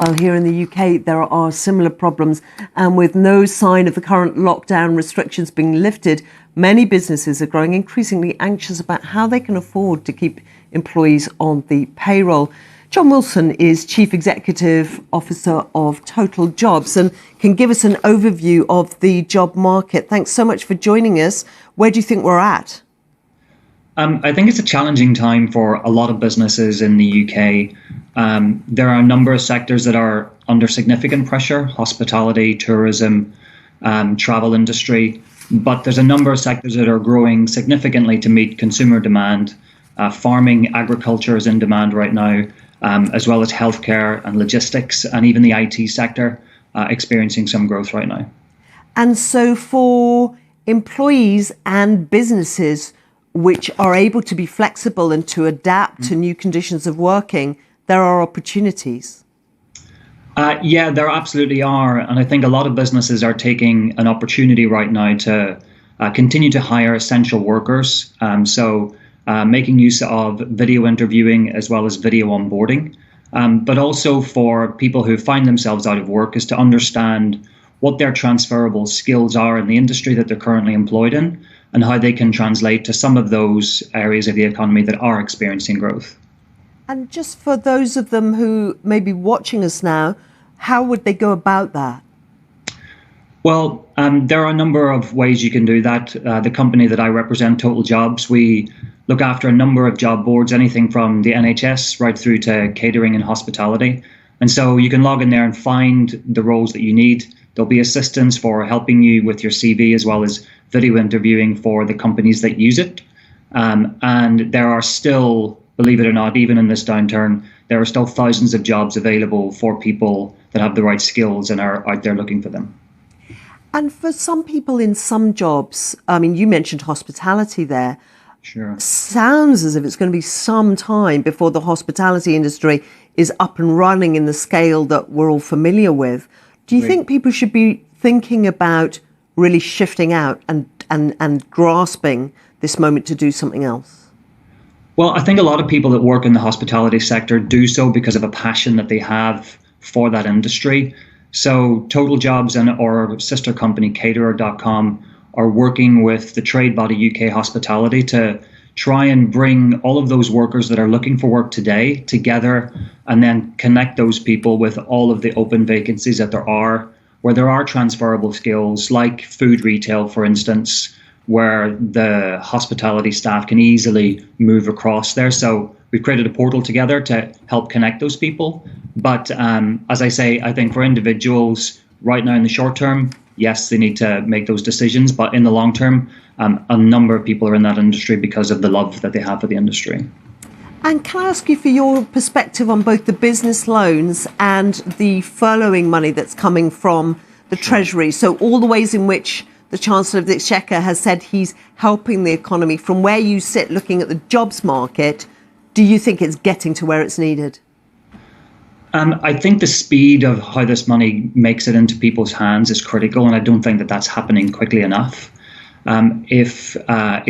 Well, here in the UK, there are similar problems. And with no sign of the current lockdown restrictions being lifted, many businesses are growing increasingly anxious about how they can afford to keep employees on the payroll. John Wilson is Chief Executive Officer of TotalJobs and can give us an overview of the job market. Thanks so much for joining us. Where do you think we're at? I think it's a challenging time for a lot of businesses in the UK. There are a number of sectors that are under significant pressure: hospitality, tourism, travel industry. But there's a number of sectors that are growing significantly to meet consumer demand. Farming, agriculture is in demand right now, as well as healthcare and logistics, and even the IT sector experiencing some growth right now. And so for employees and businesses which are able to be flexible and to adapt to new conditions of working, there are opportunities. Yeah, there absolutely are. And I think a lot of businesses are taking an opportunity right now to continue to hire essential workers. Making use of video interviewing as well as video onboarding. But also for people who find themselves out of work is to understand what their transferable skills are in the industry that they're currently employed in, and how they can translate to some of those areas of the economy that are experiencing growth. And just for those of them who may be watching us now, how would they go about that? Well, there are a number of ways you can do that. The company that I represent, TotalJobs, we look after a number of job boards, anything from the NHS right through to catering and hospitality. And so you can log in there and find the roles that you need. There'll be assistance for helping you with your CV, as well as video interviewing for the companies that use it. And there are still, believe it or not, even in this downturn, there are still thousands of jobs available for people that have the right skills and are out there looking for them. And for some people in some jobs, I mean, you mentioned hospitality there. Sure. Sounds as if it's going to be some time before the hospitality industry is up and running in the scale that we're all familiar with. Do you think people should be thinking about really shifting out and grasping this moment to do something else? Well, I think a lot of people that work in the hospitality sector do so because of a passion that they have for that industry. So TotalJobs and our sister company, Caterer.com, are working with the trade body UK Hospitality to try and bring all of those workers that are looking for work today together, and then connect those people with all of the open vacancies that there are, where there are transferable skills like food retail, for instance, where the hospitality staff can easily move across there. So we've created a portal together to help connect those people. But as I say, I think for individuals right now in the short term, yes, they need to make those decisions. But in the long term, a number of people are in that industry because of the love that they have for the industry. And can I ask you for your perspective on both the business loans and the furloughing money that's coming from the Treasury? So all the ways in which the Chancellor of the Exchequer has said he's helping the economy. From where you sit looking at the jobs market, do you think it's getting to where it's needed? I think the speed of how this money makes it into people's hands is critical, and I don't think that that's happening quickly enough. If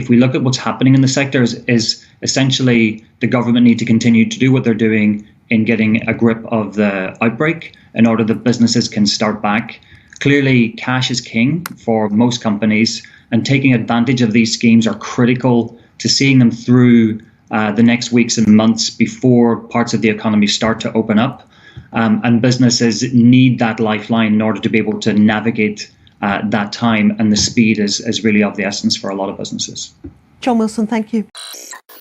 we look at what's happening in the sector, is essentially the government need to continue to do what they're doing in getting a grip of the outbreak in order that businesses can start back. Clearly, cash is king for most companies, and taking advantage of these schemes are critical to seeing them through the next weeks and months before parts of the economy start to open up. And businesses need that lifeline in order to be able to navigate that time, and the speed is really of the essence for a lot of businesses. John Wilson, thank you.